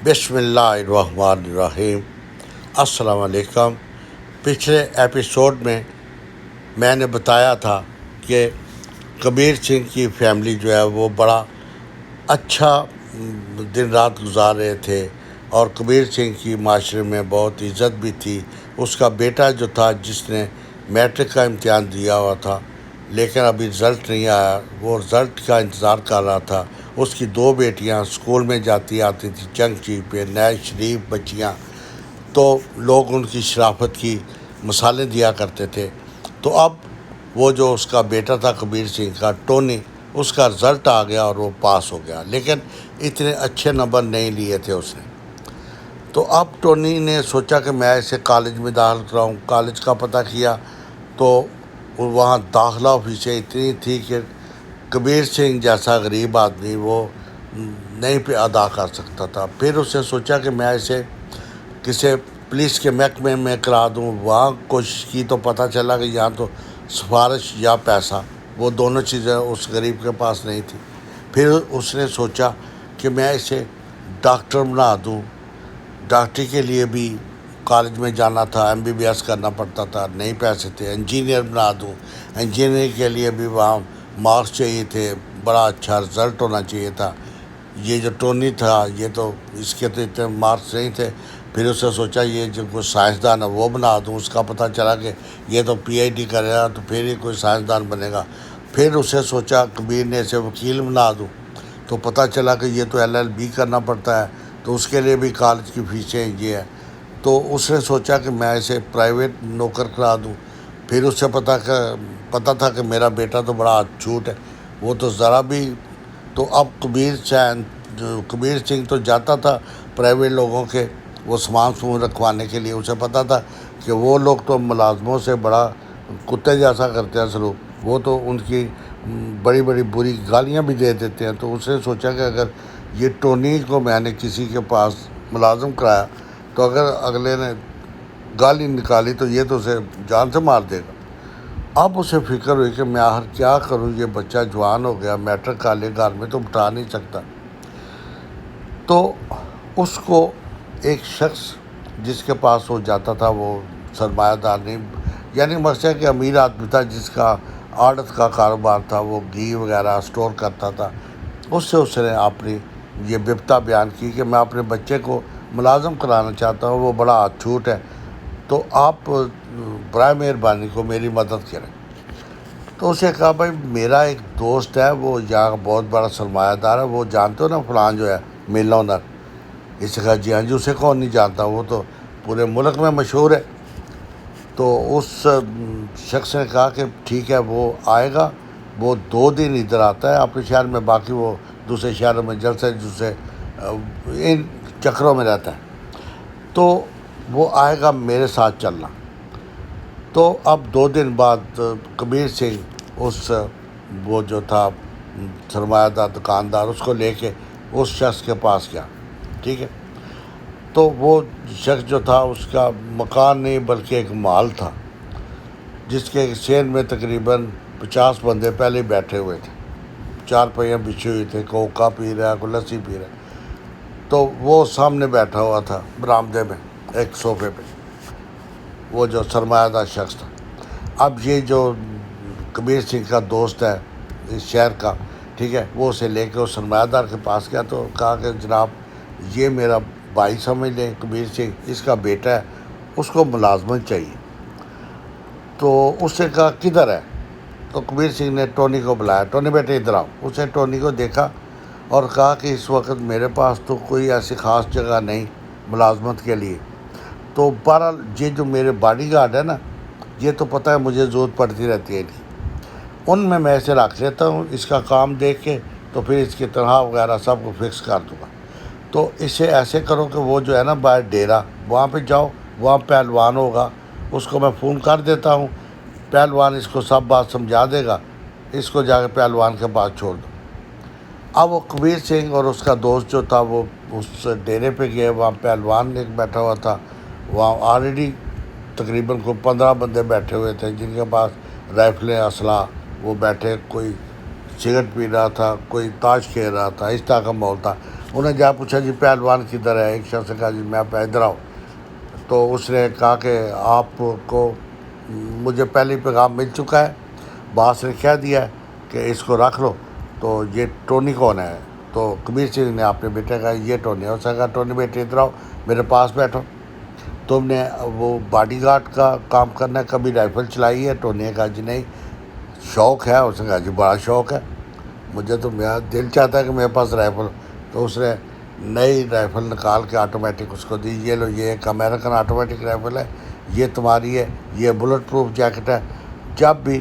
بسم اللہ الرحمن الرحیم۔ السلام علیکم۔ پچھلے ایپیسوڈ میں نے بتایا تھا کہ کبیر سنگھ کی فیملی جو ہے وہ بڑا اچھا دن رات گزار رہے تھے اور کبیر سنگھ کی معاشرے میں بہت عزت بھی تھی۔ اس کا بیٹا جو تھا جس نے میٹرک کا امتحان دیا ہوا تھا لیکن ابھی رزلٹ نہیں آیا، وہ رزلٹ کا انتظار کر رہا تھا۔ اس کی دو بیٹیاں اسکول میں جاتی آتی تھیں، چنگ پہ نئے شریف بچیاں، تو لوگ ان کی شرافت کی مثالیں دیا کرتے تھے۔ تو اب وہ جو اس کا بیٹا تھا کبیر سنگھ کا ٹونی، اس کا رزلٹ آ گیا اور وہ پاس ہو گیا، لیکن اتنے اچھے نمبر نہیں لیے تھے اس نے۔ تو اب ٹونی نے سوچا کہ میں اسے کالج میں داخل کراؤں۔ کالج کا پتہ کیا تو وہاں داخلہ فیسیں اتنی تھی کہ کبیر سنگھ جیسا غریب آدمی وہ نہیں پہ ادا کر سکتا تھا۔ پھر اس نے سوچا کہ میں اسے کسی پولیس کے محکمے میں کرا دوں۔ وہاں کوشش کی تو پتہ چلا کہ یہاں تو سفارش یا پیسہ، وہ دونوں چیزیں اس غریب کے پاس نہیں تھی۔ پھر اس نے سوچا کہ میں اسے ڈاکٹر بنا دوں۔ ڈاکٹری کے لیے بھی کالج میں جانا تھا، MBBS کرنا پڑتا تھا، نہیں پیسے تھے۔ انجینئر بنا دوں، انجینئرنگ کے لیے بھی وہاں مارکس چاہیے تھے، بڑا اچھا رزلٹ ہونا چاہیے تھا۔ یہ جو ٹونی تھا یہ تو اس کے تو اتنے مارکس نہیں تھے۔ پھر اس نے سوچا یہ جو کوئی سائنسدان ہے وہ بنا دوں۔ اس کا پتہ چلا کہ یہ تو PhD کرے گا تو پھر ہی کوئی سائنسدان بنے گا۔ پھر اس نے سوچا کبیر نے اسے وکیل بنا دوں، تو پتہ چلا کہ یہ تو LLB کرنا پڑتا ہے، تو اس کے لیے بھی کالج کی فیسیں یہ ہے۔ تو اس نے سوچا کہ میں اسے پرائیویٹ نوکر کرا دوں۔ پھر اس سے پتہ تھا کہ میرا بیٹا تو بڑا جھوٹ ہے، وہ تو ذرا بھی، تو اب کبیر سنگھ تو جاتا تھا پرائیویٹ لوگوں کے وہ سامان رکھوانے کے لیے۔ اسے پتہ تھا کہ وہ لوگ تو ملازموں سے بڑا کتے جیسا کرتے ہیں سلوک، وہ تو ان کی بڑی بڑی بری گالیاں بھی دے دیتے ہیں۔ تو اس نے سوچا کہ اگر یہ ٹونی کو میں نے کسی کے پاس ملازم کرایا تو اگر اگلے نے گالی نکالی تو یہ تو اسے جان سے مار دے گا۔ اب اسے فکر ہوئی کہ میں آخر کیا کروں، یہ بچہ جوان ہو گیا، میٹرک کا لے گھر میں تو بٹھا نہیں سکتا۔ تو اس کو ایک شخص جس کے پاس وہ جاتا تھا، وہ سرمایہ دار نہیں، یعنی مقصد کہ امیر آدمی تھا جس کا آڑت کا کاروبار تھا، وہ گھی وغیرہ سٹور کرتا تھا۔ اس نے اپنی یہ بپتا بیان کی کہ میں اپنے بچے کو ملازم کرانا چاہتا ہوں، وہ بڑا جھوٹ ہے، تو آپ برائے مہربانی کو میری مدد کریں۔ تو اسے کہا بھائی میرا ایک دوست ہے، وہ یہاں بہت بڑا سرمایہ دار ہے، وہ جانتے ہو نا فلان جو ہے مل اونر۔ اس نے کہا جی ہاں جی، اسے کون نہیں جانتا، وہ تو پورے ملک میں مشہور ہے۔ تو اس شخص نے کہا کہ ٹھیک ہے وہ آئے گا، وہ 2 دن ادھر آتا ہے اپنے شہر میں، باقی وہ دوسرے شہروں میں جلسے ان چکروں میں رہتا ہے، تو وہ آئے گا میرے ساتھ چلنا۔ تو اب 2 دن بعد کبیر سنگھ وہ جو تھا سرمایہ دار دکاندار، اس کو لے کے اس شخص کے پاس گیا، ٹھیک ہے۔ تو وہ شخص جو تھا اس کا مکان نہیں بلکہ ایک محل تھا، جس کے سین میں تقریباً 50 بندے پہلے بیٹھے ہوئے تھے، 4 پہیاں بچھی ہوئی تھے، کوئی کا پی رہا ہے، کوئی لسی پی رہا ہے۔ تو وہ سامنے بیٹھا ہوا تھا برآمدے میں ایک صوفے پہ، وہ جو سرمایہ دار شخص تھا۔ اب یہ جو کبیر سنگھ کا دوست ہے اس شہر کا، ٹھیک ہے، وہ اسے لے کے اس سرمایہ دار کے پاس گیا، تو کہا کہ جناب یہ میرا بھائی سمجھ لیں کبیر سنگھ، اس کا بیٹا ہے، اس کو ملازمت چاہیے۔ تو اس نے کہا کدھر ہے؟ تو کبیر سنگھ نے ٹونی کو بلایا، ٹونی بیٹے ادھر آؤ۔ اس نے ٹونی کو دیکھا اور کہا کہ اس وقت میرے پاس تو کوئی ایسی خاص جگہ نہیں ملازمت کے لیے، تو بہرحال یہ جو میرے باڈی گارڈ ہے نا، یہ تو پتہ ہے مجھے ضرورت پڑتی رہتی ہے ان میں اسے رکھ لیتا ہوں، اس کا کام دیکھ کے تو پھر اس کی تنخواہ وغیرہ سب کو فکس کر دوں گا۔ تو اسے ایسے کرو کہ وہ جو ہے نا باہر ڈیرا، وہاں پہ جاؤ، وہاں پہلوان ہوگا، اس کو میں فون کر دیتا ہوں، پہلوان اس کو سب بات سمجھا دے گا، اس کو جا کے پہلوان کے پاس چھوڑ دو۔ اب وہ کبیر سنگھ اور اس کا دوست جو تھا وہ اس ڈیرے پہ گئے، وہاں پہلوان ایک بیٹھا ہوا تھا، وہاں آلریڈی تقریباً کوئی 15 بندے بیٹھے ہوئے تھے جن کے پاس رائفلیں، اسلحہ، وہ بیٹھے، کوئی سگریٹ پی رہا تھا، کوئی تاش کھیل رہا تھا، اس طرح کا ماحول تھا۔ انہیں جا پوچھا جی پہلوان کدھر ہے؟ ایک شخص نے کہا جی میں ادھر آؤ. تو اس نے کہا کہ آپ کو مجھے پہلے پیغام مل چکا ہے، باس نے کہہ دیا ہے کہ اس کو رکھ لو. تو یہ ٹونی کون ہے؟ تو کبیر سنگھ نے اپنے بیٹے کہا یہ ٹونی ہے. اس نے کہا ٹونی بیٹے ادھر آؤ، میرے پاس بیٹھو. تم نے وہ باڈی گارڈ کا کام کرنا ہے، کبھی رائفل چلائی ہے؟ ٹونی نے کہا جی نہیں. شوق ہے؟ اس نے کہا جی بڑا شوق ہے، مجھے تو میرا دل چاہتا ہے کہ میرے پاس رائفل. تو اس نے نئی رائفل نکال کے آٹومیٹک اس کو دی. یہ لو، یہ ایک امریکن آٹومیٹک رائفل ہے، یہ تمہاری ہے، یہ بلٹ پروف جیکٹ ہے. جب بھی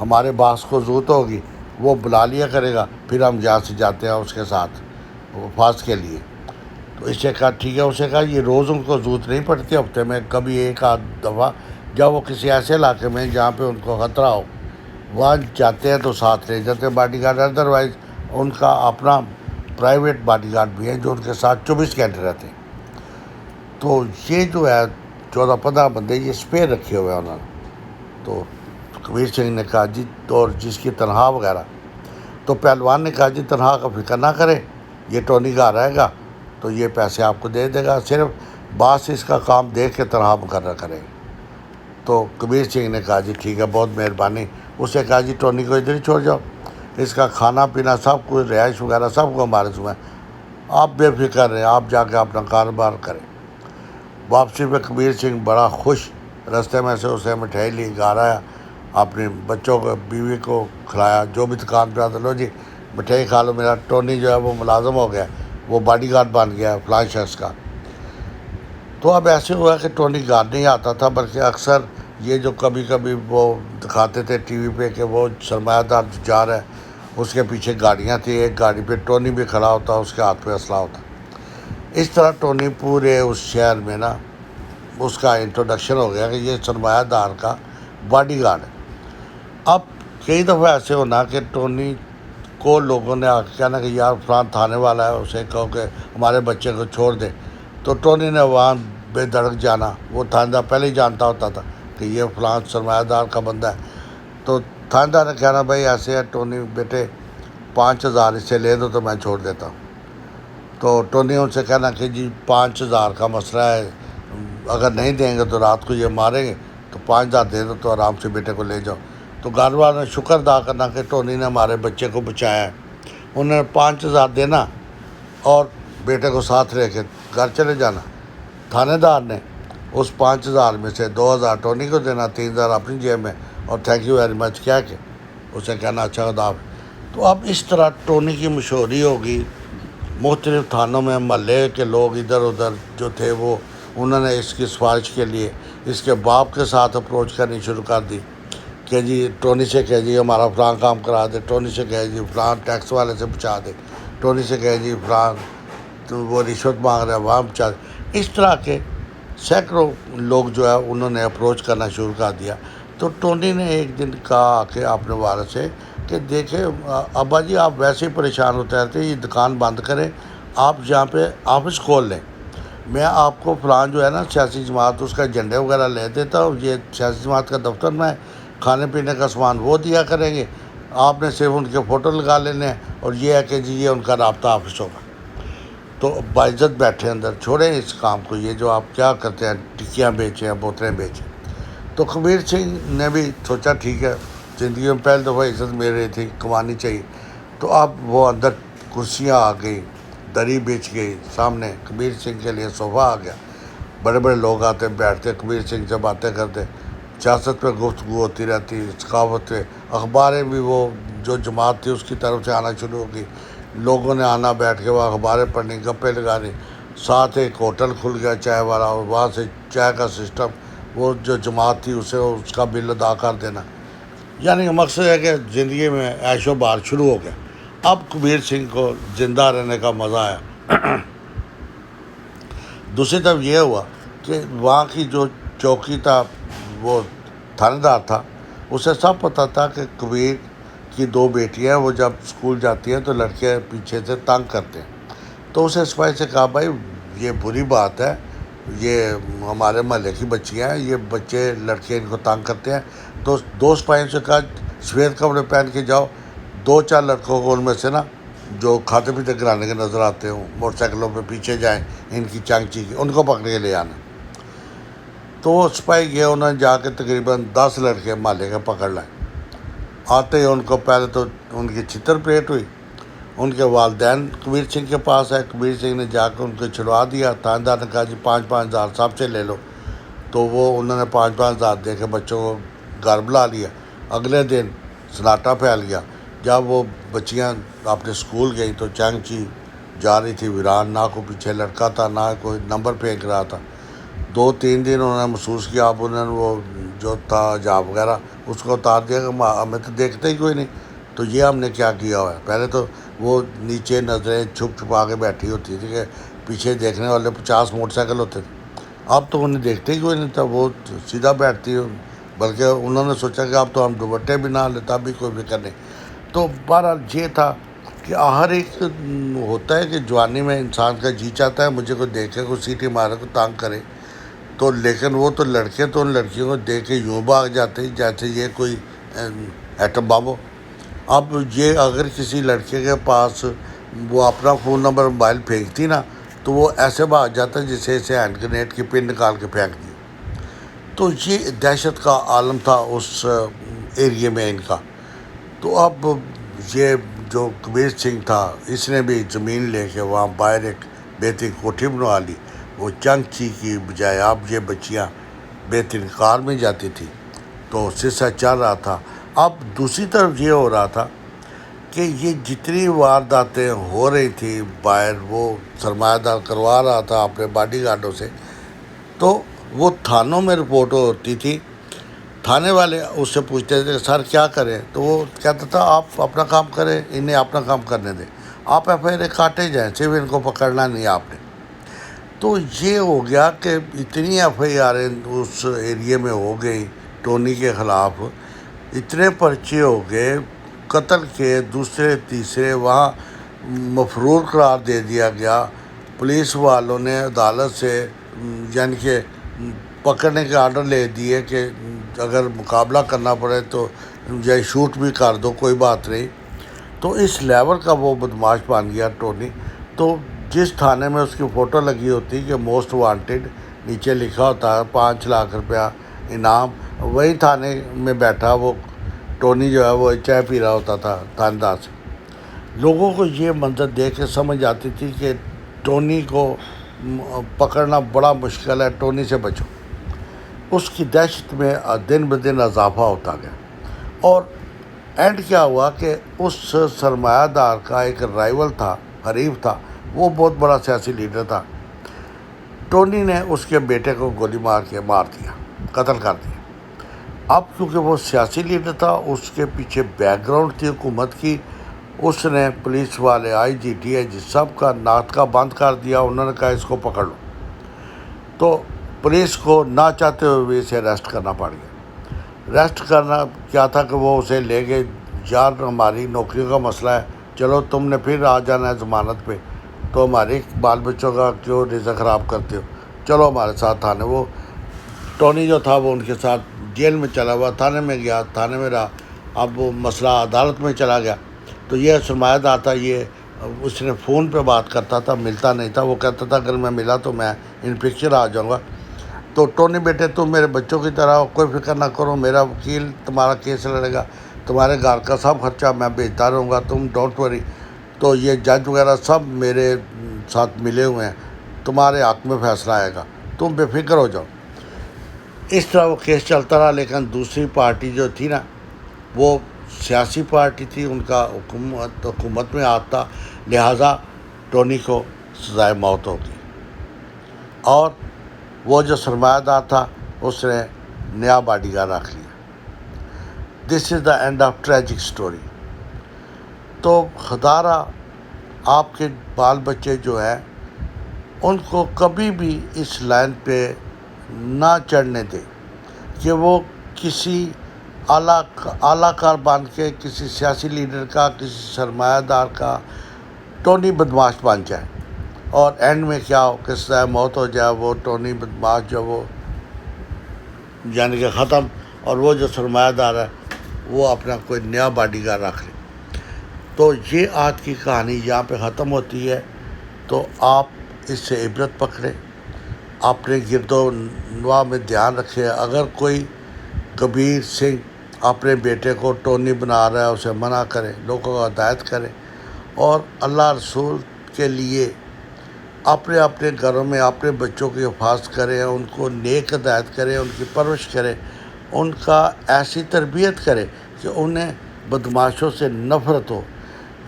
ہمارے باس کو ضرورت ہوگی وہ بلا لیا کرے گا، پھر ہم جہاں سے جاتے ہیں اس کے ساتھ وفاظ کے لیے. تو اس نے کہا ٹھیک ہے. اسے کہا یہ روز ان کو ضرورت نہیں پڑتی، ہفتے میں کبھی ایک آدھ دفعہ جب وہ کسی ایسے علاقے میں جہاں پہ ان کو خطرہ ہو وہاں جاتے ہیں تو ساتھ لے جاتے ہیں باڈی گارڈ. ادروائز ان کا اپنا پرائیویٹ باڈی گارڈ بھی ہے جو ان کے ساتھ 24 گھنٹے رہتے ہیں. تو یہ جو ہے 14-15 بندے یہ اسپیئر رکھے ہوئے ہیں انہوں نے. تو کبیر سنگھ نے کہا جی اور جس کی تنخواہ وغیرہ، تو پہلوان نے کہا جی تنخواہ کا فکر نہ کرے، یہ ٹونی گھر رہے گا تو یہ پیسے آپ کو دے دے گا، صرف باس اس کا کام دیکھ کے تنخواہ مقرر کرے. تو کبیر سنگھ نے کہا جی ٹھیک ہے، بہت مہربانی. اس نے کہا جی ٹونی کو ادھر ہی چھوڑ جاؤ، اس کا کھانا پینا سب کچھ، رہائش وغیرہ سب کو ہمارے ذمہ ہے، آپ بے فکر رہیں، آپ جا کے اپنا کاروبار کریں. واپسی پہ کبیر سنگھ بڑا خوش، راستے میں سے اسے مٹھائی لی، گھر آیا، اپنے بچوں کو بیوی کو کھلایا، جو بھی دکان پہ آتا لو جی مٹھائی کھا لو، میرا ٹونی جو ہے وہ ملازم ہو گیا، وہ باڈی گارڈ بن گیا فلاں شخص کا. تو اب ایسے ہوا کہ ٹونی گھر نہیں آتا تھا، بلکہ اکثر یہ جو کبھی کبھی وہ دکھاتے تھے ٹی وی پہ کہ وہ سرمایہ دار جو جا رہا ہے اس کے پیچھے گاڑیاں تھیں، ایک گاڑی پہ ٹونی بھی کھڑا ہوتا، اس کے ہاتھ پہ اسلحہ ہوتا. اس طرح ٹونی پورے اس شہر میں نا اس کا انٹروڈکشن ہو گیا کہ یہ سرمایہ دار کا باڈی گارڈ ہے. اب کئی دفعہ ایسے ہونا کہ ٹونی کو لوگوں نے آ کے کہنا کہ یار فلاں تھانے والا ہے، اسے کہو کہ ہمارے بچے کو چھوڑ دے. تو ٹونی نے وہاں بے دھڑک جانا، وہ تھاندار پہلے ہی جانتا ہوتا تھا کہ یہ فلاں سرمایہ دار کا بندہ ہے. تو تھاندار نے کہنا بھائی ایسے ہے ٹونی بیٹے 5,000 اس سے لے دو تو میں چھوڑ دیتا ہوں. تو ٹونی ان سے کہنا کہ جی 5,000 کا مسئلہ ہے، اگر نہیں دیں گے تو رات کو یہ ماریں گے، تو 5,000 دے دو تو آرام سے بیٹے کو لے جاؤ. تو گھر والوں نے شکر ادا کرنا کہ ٹونی نے ہمارے بچے کو بچایا ہے. انہوں نے 5,000 دینا اور بیٹے کو ساتھ لے کے گھر چلے جانا. تھانے دار نے اس 5,000 میں سے 2,000 ٹونی کو دینا، 3,000 اپنی جیب میں، اور تھینک یو ویری مچ کہہ کے اسے کہنا اچھا خدا حافظ. تو اب اس طرح ٹونی کی مشہوری ہوگی مختلف تھانوں میں. محلے کے لوگ ادھر ادھر جو تھے وہ انہوں نے اس کی سفارش کے لیے اس کے باپ کے ساتھ اپروچ کرنی شروع کر دی کہ جی ٹونی سے کہے جی ہمارا فلاں کام کرا دے، ٹونی سے کہے جی فلاں ٹیکس والے سے بچا دے، ٹونی سے کہے جی فلاں تو وہ رشوت مانگ رہا ہے وہاں بچا دے. اس طرح کے سینکڑوں لوگ جو ہے انہوں نے اپروچ کرنا شروع کر دیا. تو ٹونی نے ایک دن کہا کہ اپنے والد سے کہ دیکھیں ابا جی آپ ویسے ہی پریشان ہوتے رہتے، یہ دکان بند کریں، آپ یہاں پہ آفس کھول لیں، میں آپ کو فلاں جو ہے نا سیاسی جماعت اس کا جھنڈے وغیرہ لے دیتا ہوں، یہ سیاسی جماعت کا دفتر میں کھانے پینے کا سامان وہ دیا کریں گے، آپ نے صرف ان کے فوٹو لگا لینے ہیں، اور یہ ہے کہ جی یہ ان کا رابطہ آفس ہوگا. تو باعزت بیٹھے اندر، چھوڑیں اس کام کو، یہ جو آپ کیا کرتے ہیں ٹکیاں بیچیں بوتلیں بیچیں. تو کبیر سنگھ نے بھی سوچا ٹھیک ہے، زندگی میں پہلی دفعہ عزت مل رہی تھی، کمانی چاہیے. تو اب وہ اندر کرسیاں آ گئی، دری بیچ گئی، سامنے کبیر سنگھ کے لیے صوفہ آ گیا، بڑے بڑے لوگ آتے بیٹھتے کبیر سنگھ سے باتیں کرتے، سیاست پہ گفتگو ہوتی رہتی، ثقافت پہ، اخباریں بھی وہ جو جماعت تھی اس کی طرف سے آنا شروع ہو گئی، لوگوں نے آنا بیٹھ کے وہ اخباریں پڑھنی، گپے لگانی. ساتھ ایک ہوٹل کھل گیا چائے والا، اور وہاں سے چائے کا سسٹم وہ جو جماعت تھی اسے اس کا بل ادا کر دینا. یعنی مقصد ہے کہ زندگی میں عیش و بار شروع ہو گیا. اب کبیر سنگھ کو زندہ رہنے کا مزہ آیا. دوسری طرف یہ ہوا کہ وہاں کی جو چوکی تھا وہ تھانے دار تھا، اسے سب پتہ تھا کہ کبیر کی 2 بیٹیاں ہیں، وہ جب اسکول جاتی ہیں تو لڑکے پیچھے سے تنگ کرتے ہیں. تو اسے سپاہی سے کہا بھائی یہ بری بات ہے، یہ ہمارے محلے کی بچیاں ہیں، یہ بچے لڑکے ان کو تنگ کرتے ہیں. تو 2 سپاہیوں سے کہا سفید کپڑے پہن کے جاؤ، 2-4 لڑکوں کو ان میں سے نا جو کھاتے پیتے گرانے کے نظر آتے ہوں، موٹر سائیکلوں پہ پیچھے جائیں ان کی چانگچی کی، ان کو پکڑ کے لے آنا۔ تو وہ سپاہی گئے، انہوں نے جا کے تقریباً 10 لڑکے محلے کے پکڑ لائے۔ آتے ہی ان کو پہلے تو ان کی چھتر پریٹ ہوئی، ان کے والدین کبیر سنگھ کے پاس آئے، کبیر سنگھ نے جا کے ان کو چھڑوا دیا۔ تھاندار نے کہا جی 5,000 سب سے لے لو، تو وہ انہوں نے 5,000 دے کے بچوں کو گھر بلا لیا۔ اگلے دن سناٹا پھیل گیا، جب وہ بچیاں اپنے سکول گئیں تو چانگچی جا رہی تھی ویران، نہ کوئی پیچھے لڑکا تھا، نہ کوئی نمبر پھینک رہا تھا۔ 2-3 دن انہوں نے محسوس کیا، اب انہوں نے وہ جو تھا حجاب وغیرہ اس کو اتار دیا کہ ہمیں تو دیکھتے ہی کوئی نہیں، تو یہ ہم نے کیا کیا ہوا ہے۔ پہلے تو وہ نیچے نظریں چھپ چھپا کے بیٹھی ہوتی تھی کہ پیچھے دیکھنے والے 50 موٹر سائیکل ہوتے تھے، اب تو انہیں دیکھتے ہی کوئی نہیں تھا، وہ سیدھا بیٹھتی، بلکہ انہوں نے سوچا کہ اب تو ہم دوپٹے بھی نہ لیں تب بھی کوئی فکر نہیں۔ تو بہرحال یہ تھا کہ ہر ایک ہوتا ہے کہ جوانی میں انسان کا جی چاہتا ہے مجھے کوئی دیکھے، کوئی سیٹی مارے، کوئی تانگ کرے، تو لیکن وہ تو لڑکے تو ان لڑکیوں کو دیکھ کے یوں بھاگ جاتے ہیں جیسے یہ کوئی ایٹم بم ہو۔ اب یہ اگر کسی لڑکے کے پاس وہ اپنا فون نمبر موبائل پھینکتی نا تو وہ ایسے بھاگ جاتا ہے جسے اسے ہینڈ گرینیڈ کی پن نکال کے پھینک دی۔ تو یہ دہشت کا عالم تھا اس ایریے میں ان کا۔ تو اب یہ جو کبیر سنگھ تھا اس نے بھی زمین لے کے وہاں باہر ایک بہترین کوٹھی بنوا لی، وہ چانگچی کی بجائے اب یہ بچیاں بہترین کار میں جاتی تھی، تو سلسلہ چل رہا تھا۔ اب دوسری طرف یہ ہو رہا تھا کہ یہ جتنی وارداتیں ہو رہی تھی باہر، وہ سرمایہ دار کروا رہا تھا اپنے باڈی گارڈوں سے، تو وہ تھانوں میں رپورٹ ہوتی تھی، تھانے والے اس سے پوچھتے تھے کہ سر کیا کریں، تو وہ کہتا تھا آپ اپنا کام کریں، انہیں اپنا کام کرنے دیں، آپ ایف آئی آر کاٹے جائیں، صرف ان کو پکڑنا نہیں آپ نے۔ تو یہ ہو گیا کہ اتنی ایف آئی آریں اس ایریے میں ہو گئی ٹونی کے خلاف، اتنے پرچے ہو گئے قتل کے، دوسرے تیسرے، وہاں مفرور قرار دے دیا گیا۔ پولیس والوں نے عدالت سے یعنی کہ پکڑنے کے آرڈر لے دیے کہ اگر مقابلہ کرنا پڑے تو یا شوٹ بھی کر دو، کوئی بات نہیں۔ تو اس لیول کا وہ بدماش بن گیا ٹونی۔ تو جس تھانے میں اس کی فوٹو لگی ہوتی کہ موسٹ وانٹیڈ، نیچے لکھا ہوتا ہے 5 لاکھ روپیہ انعام، وہی تھانے میں بیٹھا وہ ٹونی جو ہے وہ چائے پی رہا ہوتا تھا تھاندار سے۔ لوگوں کو یہ منظر دیکھ کے سمجھ آتی تھی کہ ٹونی کو پکڑنا بڑا مشکل ہے، ٹونی سے بچو۔ اس کی دہشت میں دن بدن اضافہ ہوتا گیا، اور اینڈ کیا ہوا کہ اس سرمایہ دار کا ایک رائیول تھا، حریف تھا، وہ بہت بڑا سیاسی لیڈر تھا، ٹونی نے اس کے بیٹے کو گولی مار کے مار دیا، قتل کر دیا۔ اب کیونکہ وہ سیاسی لیڈر تھا، اس کے پیچھے بیک گراؤنڈ تھی حکومت کی، اس نے پولیس والے آئی جی ٹی آئی جی سب کا ناطقہ بند کر دیا، انہوں نے کہا اس کو پکڑ لو۔ تو پولیس کو نہ چاہتے ہوئے اسے اریسٹ کرنا پڑ گیا۔ اریسٹ کرنا کیا تھا کہ وہ اسے لے گئے، یار ہماری نوکریوں کا مسئلہ ہے، چلو تم نے پھر آ جانا ہے ضمانت پہ، تو ہمارے بال بچوں کا کیوں رزق خراب کرتے ہو، چلو ہمارے ساتھ تھانے۔ وہ ٹونی جو تھا وہ ان کے ساتھ جیل میں چلا ہوا، تھانے میں گیا، تھانے میں رہا۔ اب وہ مسئلہ عدالت میں چلا گیا، تو یہ سرمایہ دار تھا، یہ اس نے فون پہ بات کرتا تھا، ملتا نہیں تھا، وہ کہتا تھا اگر میں ملا تو میں ان پکچر آ جاؤں گا۔ تو ٹونی بیٹے تم میرے بچوں کی طرح ہو، کوئی فکر نہ کرو، میرا وکیل تمہارا کیس لڑے گا، تمہارے گھر کا سب خرچہ میں بھیجتا رہوں گا، تم ڈونٹ وری۔ تو یہ جج وغیرہ سب میرے ساتھ ملے ہوئے ہیں، تمہارے حق میں فیصلہ آئے گا، تم بے فکر ہو جاؤ۔ اس طرح وہ کیس چلتا رہا، لیکن دوسری پارٹی جو تھی نا وہ سیاسی پارٹی تھی، ان کا حکومت میں ہاتھ تھا، لہٰذا ٹونی کو سزائے موت ہوگی، اور وہ جو سرمایہ دار تھا اس نے نیا باڈی گارڈ رکھ لیا۔ This is the end of tragic story. تو خدا را آپ کے بال بچے جو ہیں ان کو کبھی بھی اس لائن پہ نہ چڑھنے دیں کہ وہ کسی اعلیٰ کار بن کے کسی سیاسی لیڈر کا، کسی سرمایہ دار کا ٹونی بدماش بن جائے، اور اینڈ میں کیا ہو کہ سزائے موت ہو جائے، وہ ٹونی بدماش جو وہ یعنی کہ ختم، اور وہ جو سرمایہ دار ہے وہ اپنا کوئی نیا باڈی گارڈ رکھ لے۔ تو یہ آج کی کہانی یہاں پہ ختم ہوتی ہے۔ تو آپ اس سے عبرت پکڑیں، اپنے گرد و نواح میں دھیان رکھیں۔ اگر کوئی کبیر سنگھ اپنے بیٹے کو ٹونی بنا رہا ہے، اسے منع کریں، لوگوں کو ہدایت کریں، اور اللہ رسول کے لیے اپنے اپنے گھروں میں اپنے بچوں کی حفاظت کریں، ان کو نیک ہدایت کریں، ان کی پرورش کریں، ان کا ایسی تربیت کریں کہ انہیں بدماشوں سے نفرت ہو۔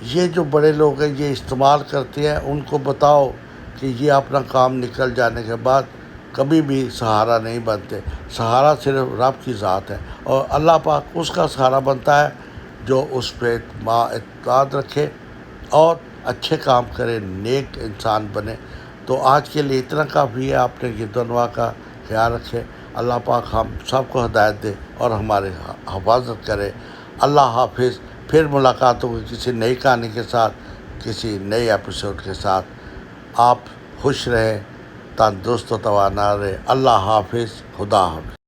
یہ جو بڑے لوگ ہیں یہ استعمال کرتے ہیں، ان کو بتاؤ کہ یہ اپنا کام نکل جانے کے بعد کبھی بھی سہارا نہیں بنتے۔ سہارا صرف رب کی ذات ہے، اور اللہ پاک اس کا سہارا بنتا ہے جو اس پہ اعتماد رکھے اور اچھے کام کرے، نیک انسان بنے۔ تو آج کے لیے اتنا کافی ہے۔ اپنے گرد و نواح کا خیال رکھے۔ اللہ پاک ہم سب کو ہدایت دے اور ہمارے حفاظت کرے۔ اللہ حافظ۔ پھر ملاقات ہوگی کسی نئی کہانی کے ساتھ، کسی نئے ایپیسوڈ کے ساتھ۔ آپ خوش رہیں، تندرست و توانا رہیں۔ اللہ حافظ۔ خدا حافظ۔